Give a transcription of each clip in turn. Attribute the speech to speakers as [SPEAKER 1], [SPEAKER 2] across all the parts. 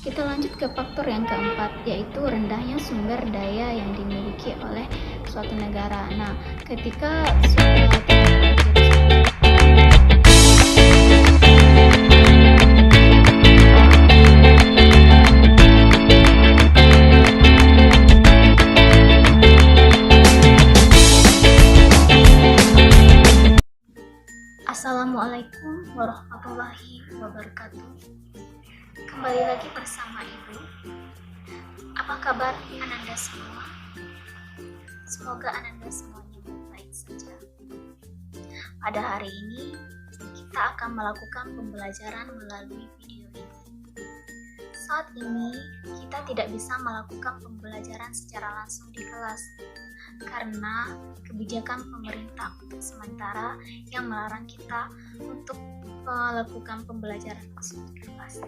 [SPEAKER 1] Kita lanjut ke faktor yang keempat, yaitu rendahnya sumber daya yang dimiliki oleh suatu negara. Nah, ketika sudah Assalamualaikum warahmatullahi wabarakatuh. Kembali lagi bersama Ibu. Apa kabar Ananda semua? Semoga Ananda semuanya baik-baik saja. Pada hari ini, kita akan melakukan pembelajaran melalui video ini. Saat ini, kita tidak bisa melakukan pembelajaran secara langsung di kelas, karena kebijakan pemerintah untuk sementara yang melarang kita untuk melakukan pembelajaran langsung di kelas.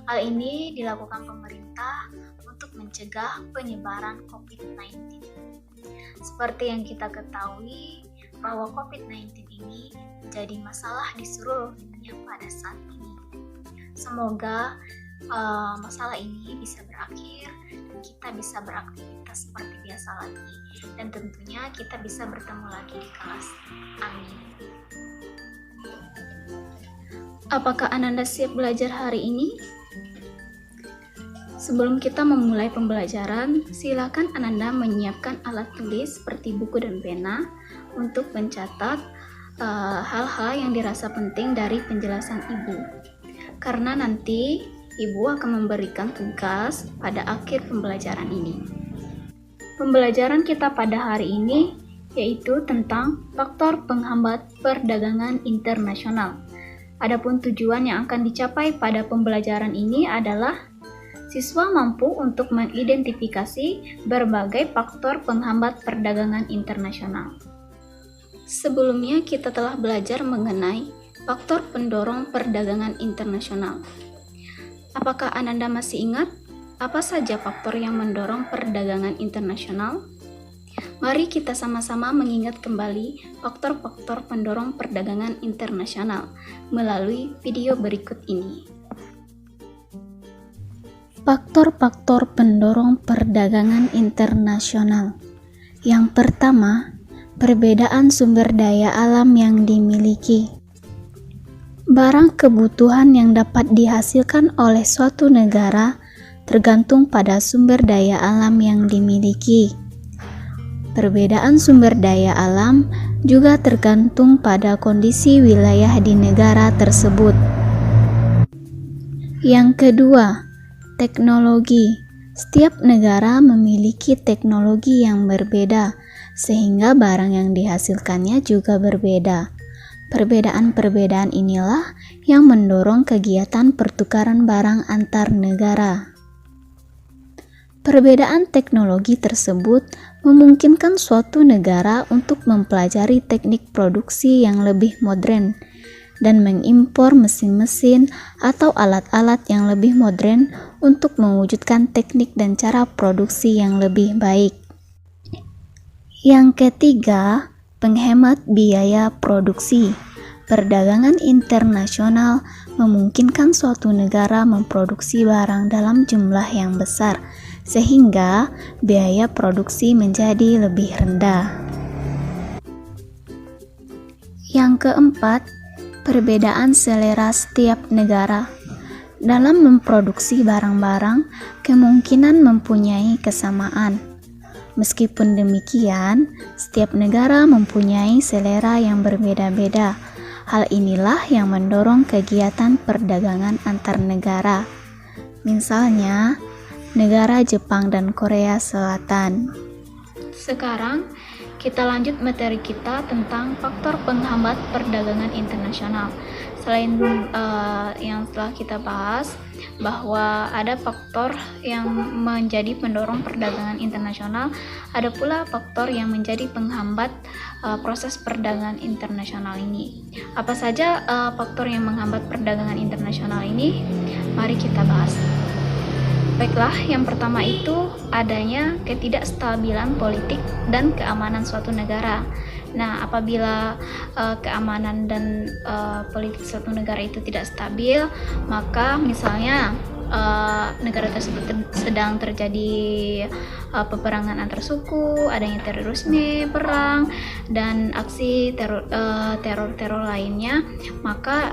[SPEAKER 1] Hal ini dilakukan pemerintah untuk mencegah penyebaran COVID-19. Seperti yang kita ketahui bahwa COVID-19 ini menjadi masalah di seluruh dunia pada saat ini. Semoga masalah ini bisa berakhir dan kita bisa beraktivitas seperti biasa lagi, dan tentunya kita bisa bertemu lagi di kelas. Amin. Apakah Ananda siap belajar hari ini? Sebelum kita memulai pembelajaran, silakan Ananda menyiapkan alat tulis seperti buku dan pena untuk mencatat hal-hal yang dirasa penting dari penjelasan Ibu. Karena nanti Ibu akan memberikan tugas pada akhir pembelajaran ini. Pembelajaran kita pada hari ini yaitu tentang faktor penghambat perdagangan internasional. Adapun tujuan yang akan dicapai pada pembelajaran ini adalah siswa mampu untuk mengidentifikasi berbagai faktor penghambat perdagangan internasional. Sebelumnya kita telah belajar mengenai faktor pendorong perdagangan internasional. Apakah Ananda masih ingat apa saja faktor yang mendorong perdagangan internasional? Mari kita sama-sama mengingat kembali faktor-faktor pendorong perdagangan internasional melalui video berikut ini. Faktor-faktor pendorong perdagangan internasional. Yang pertama, perbedaan sumber daya alam yang dimiliki. Barang kebutuhan yang dapat dihasilkan oleh suatu negara tergantung pada sumber daya alam yang dimiliki. Perbedaan sumber daya alam juga tergantung pada kondisi wilayah di negara tersebut. Yang kedua, teknologi. Setiap negara memiliki teknologi yang berbeda, sehingga barang yang dihasilkannya juga berbeda. Perbedaan-perbedaan inilah yang mendorong kegiatan pertukaran barang antar negara. Perbedaan teknologi tersebut memungkinkan suatu negara untuk mempelajari teknik produksi yang lebih modern dan mengimpor mesin-mesin atau alat-alat yang lebih modern untuk mewujudkan teknik dan cara produksi yang lebih baik. Yang ketiga, penghemat biaya produksi. Perdagangan internasional memungkinkan suatu negara memproduksi barang dalam jumlah yang besar, sehingga biaya produksi menjadi lebih rendah. Yang keempat, perbedaan selera setiap negara. Dalam memproduksi barang-barang, kemungkinan mempunyai kesamaan. Meskipun demikian, setiap negara mempunyai selera yang berbeda-beda. Hal inilah yang mendorong kegiatan perdagangan antar negara. Misalnya, negara Jepang dan Korea Selatan. Sekarang, kita lanjut materi kita tentang faktor penghambat perdagangan internasional. Selain yang telah kita bahas, bahwa ada faktor yang menjadi pendorong perdagangan internasional, ada pula faktor yang menjadi penghambat proses perdagangan internasional ini. Apa saja faktor yang menghambat perdagangan internasional ini? Mari kita bahas. Baiklah, yang pertama itu adanya ketidakstabilan politik dan keamanan suatu negara. Nah, apabila keamanan dan politik suatu negara itu tidak stabil, maka misalnya negara tersebut sedang terjadi peperangan antar suku, adanya terorisme, perang, dan aksi teror lainnya, maka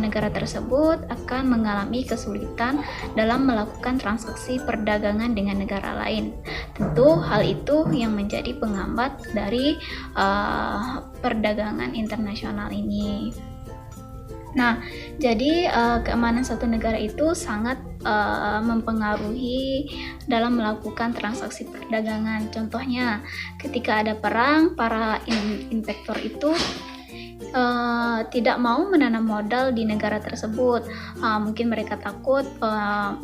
[SPEAKER 1] negara tersebut akan mengalami kesulitan dalam melakukan transaksi perdagangan dengan negara lain. Tentu hal itu yang menjadi penghambat dari perdagangan internasional ini. Nah, jadi keamanan satu negara itu sangat mempengaruhi dalam melakukan transaksi perdagangan. Contohnya, ketika ada perang, para investor itu tidak mau menanam modal di negara tersebut. Mungkin mereka takut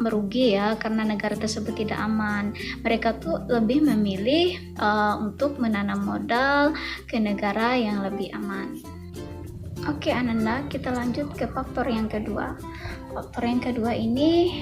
[SPEAKER 1] merugi ya, karena negara tersebut tidak aman. Mereka tuh lebih memilih untuk menanam modal ke negara yang lebih aman. Oke Ananda, kita lanjut ke faktor yang kedua. Faktor yang kedua ini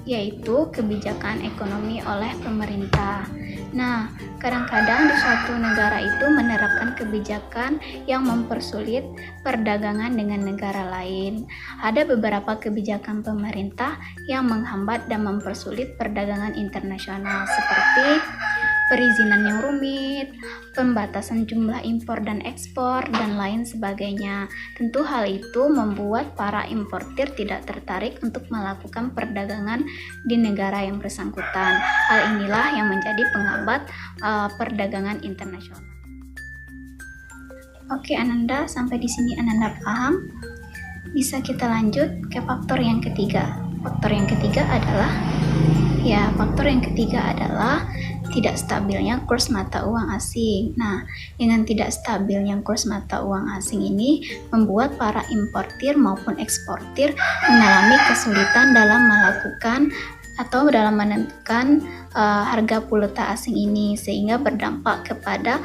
[SPEAKER 1] yaitu kebijakan ekonomi oleh pemerintah. Nah, kadang-kadang di suatu negara itu menerapkan kebijakan yang mempersulit perdagangan dengan negara lain. Ada beberapa kebijakan pemerintah yang menghambat dan mempersulit perdagangan internasional, seperti perizinan yang rumit, pembatasan jumlah impor dan ekspor, dan lain sebagainya. Tentu hal itu membuat para importir tidak tertarik untuk melakukan perdagangan di negara yang bersangkutan. Hal inilah yang menjadi penghambat perdagangan internasional. Oke Ananda, sampai di sini Ananda paham? Bisa kita lanjut ke faktor yang ketiga. Faktor yang ketiga adalah tidak stabilnya kurs mata uang asing. Nah, dengan tidak stabilnya kurs mata uang asing ini membuat para importir maupun eksportir mengalami kesulitan dalam melakukan atau dalam menentukan harga valuta asing ini, sehingga berdampak kepada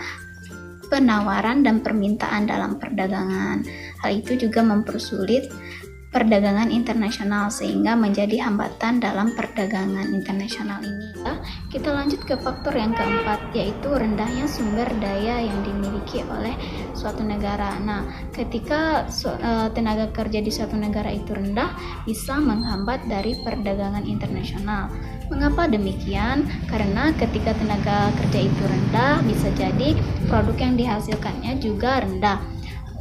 [SPEAKER 1] penawaran dan permintaan dalam perdagangan. Hal itu juga mempersulit perdagangan internasional sehingga menjadi hambatan dalam perdagangan internasional ini. Kita lanjut ke faktor yang keempat, yaitu rendahnya sumber daya yang dimiliki oleh suatu negara. Nah, ketika tenaga kerja di suatu negara itu rendah, bisa menghambat dari perdagangan internasional. Mengapa demikian? Karena ketika tenaga kerja itu rendah, bisa jadi produk yang dihasilkannya juga rendah,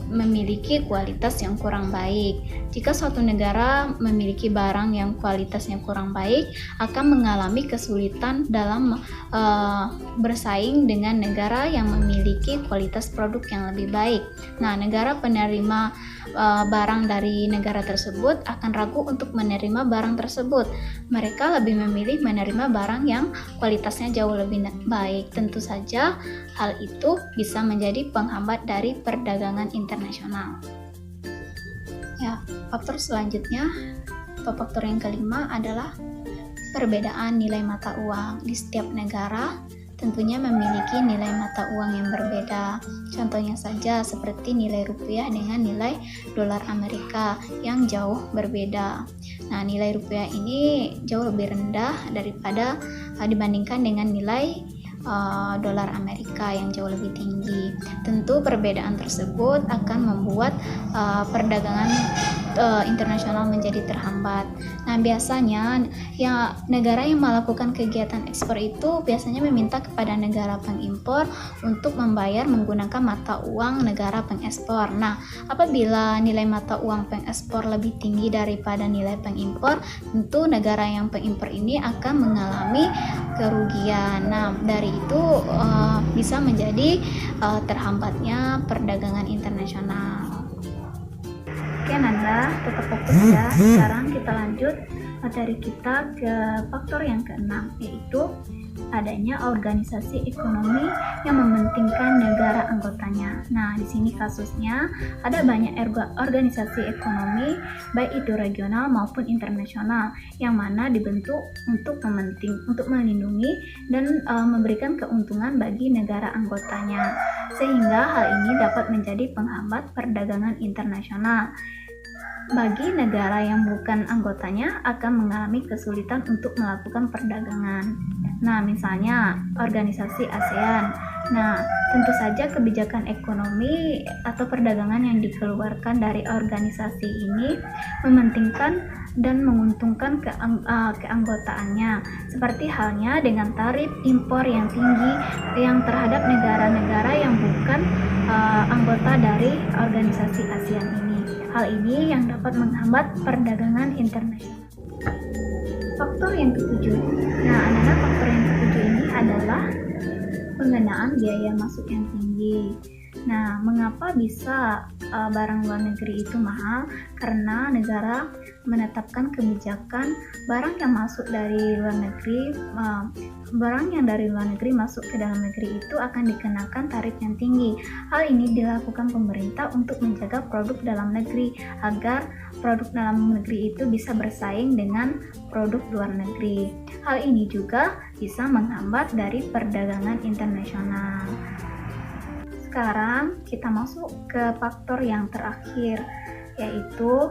[SPEAKER 1] memiliki kualitas yang kurang baik. Jika suatu negara memiliki barang yang kualitasnya kurang baik, akan mengalami kesulitan dalam bersaing dengan negara yang memiliki kualitas produk yang lebih baik. Nah, negara penerima barang dari negara tersebut akan ragu untuk menerima barang tersebut. Mereka lebih memilih menerima barang yang kualitasnya jauh lebih baik. Tentu saja hal itu bisa menjadi penghambat dari perdagangan internasional. Ya, faktor selanjutnya atau faktor yang kelima adalah perbedaan nilai mata uang. Di setiap negara tentunya memiliki nilai mata uang yang berbeda. Contohnya saja seperti nilai rupiah dengan nilai dolar Amerika yang jauh berbeda. Nah, nilai rupiah ini jauh lebih rendah daripada dibandingkan dengan nilai dolar Amerika yang jauh lebih tinggi. Tentu perbedaan tersebut akan membuat perdagangan internasional menjadi terhambat. Nah, biasanya ya negara yang melakukan kegiatan ekspor itu biasanya meminta kepada negara pengimpor untuk membayar menggunakan mata uang negara pengekspor. Nah, apabila nilai mata uang pengekspor lebih tinggi daripada nilai pengimpor, tentu negara yang pengimpor ini akan mengalami kerugian. Nah, dari itu bisa menjadi terhambatnya perdagangan internasional. Oke Nanda, tetap fokus ya. Sekarang kita lanjut materi kita ke faktor yang keenam, yaitu adanya organisasi ekonomi yang mementingkan negara anggotanya. Nah, di sini kasusnya ada banyak organisasi ekonomi, baik itu regional maupun internasional, yang mana dibentuk untuk melindungi dan memberikan keuntungan bagi negara anggotanya, sehingga hal ini dapat menjadi penghambat perdagangan internasional. Bagi negara yang bukan anggotanya akan mengalami kesulitan untuk melakukan perdagangan. Nah, misalnya organisasi ASEAN. Nah, tentu saja kebijakan ekonomi atau perdagangan yang dikeluarkan dari organisasi ini mementingkan dan menguntungkan keanggotaannya, seperti halnya dengan tarif impor yang tinggi yang terhadap negara-negara yang bukan anggota dari organisasi ASEAN ini. Hal ini yang dapat menghambat perdagangan internasional. Faktor yang ketujuh. Nah, anak-anak, faktor yang ketujuh ini adalah pengenaan biaya masuk yang tinggi. Nah, mengapa bisa barang luar negeri itu mahal? Karena negara menetapkan kebijakan barang yang masuk dari luar negeri, barang yang dari luar negeri masuk ke dalam negeri itu akan dikenakan tarif yang tinggi. Hal ini dilakukan pemerintah untuk menjaga produk dalam negeri agar produk dalam negeri itu bisa bersaing dengan produk luar negeri. Hal ini juga bisa menghambat dari perdagangan internasional. Sekarang kita masuk ke faktor yang terakhir, yaitu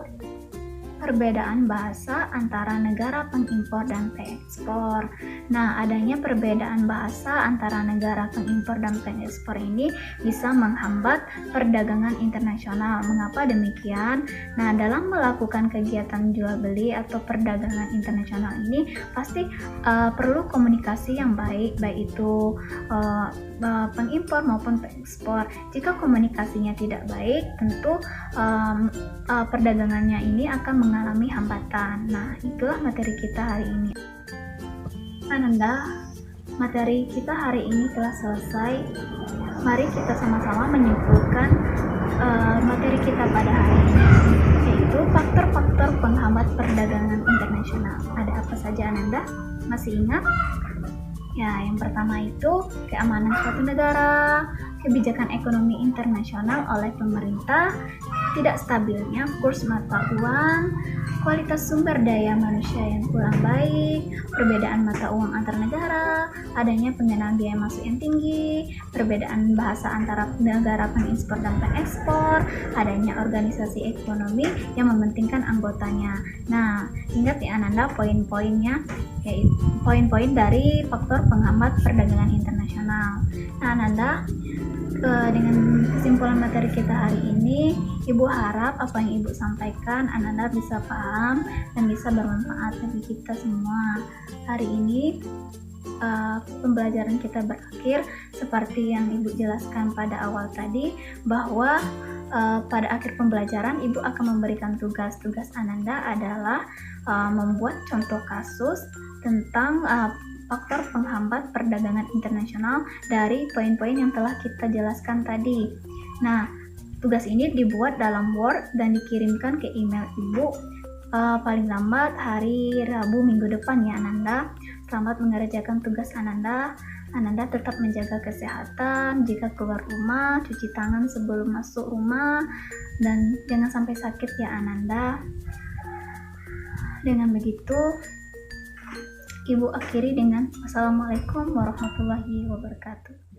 [SPEAKER 1] perbedaan bahasa antara negara pengimpor dan pengekspor. Nah, adanya perbedaan bahasa antara negara pengimpor dan pengekspor ini bisa menghambat perdagangan internasional. Mengapa demikian? Nah, dalam melakukan kegiatan jual beli atau perdagangan internasional ini pasti perlu komunikasi yang baik itu pengimpor maupun pengekspor. Jika komunikasinya tidak baik, tentu perdagangannya ini akan mengalami hambatan. Nah, itulah materi kita hari ini. Ananda, materi kita hari ini telah selesai. Mari kita sama-sama menyimpulkan materi kita pada hari ini, yaitu faktor-faktor penghambat perdagangan internasional. Ada apa saja, Ananda? Masih ingat? Ya, yang pertama itu keamanan suatu negara, kebijakan ekonomi internasional oleh pemerintah, tidak stabilnya kurs mata uang, kualitas sumber daya manusia yang kurang baik, perbedaan mata uang antar negara, adanya pengenaan biaya masuk yang tinggi, perbedaan bahasa antara negara pengekspor dan pengekspor, adanya organisasi ekonomi yang mementingkan anggotanya. Nah, ingat ya Ananda poin-poinnya, yaitu poin-poin dari faktor penghambat perdagangan internasional. Nah, Ananda, dengan kesimpulan materi kita hari ini, Ibu harap apa yang Ibu sampaikan Ananda bisa paham dan bisa bermanfaat bagi kita semua. Hari ini pembelajaran kita berakhir seperti yang Ibu jelaskan pada awal tadi, bahwa pada akhir pembelajaran Ibu akan memberikan tugas Ananda adalah membuat contoh kasus tentang faktor penghambat perdagangan internasional dari poin-poin yang telah kita jelaskan tadi. Nah, tugas ini dibuat dalam Word dan dikirimkan ke email Ibu paling lambat hari Rabu minggu depan ya Ananda. Selamat mengerjakan tugas Ananda. Ananda tetap menjaga kesehatan, jika keluar rumah, cuci tangan sebelum masuk rumah, dan jangan sampai sakit ya Ananda. Dengan begitu, Ibu akhiri dengan Wassalamualaikum warahmatullahi wabarakatuh.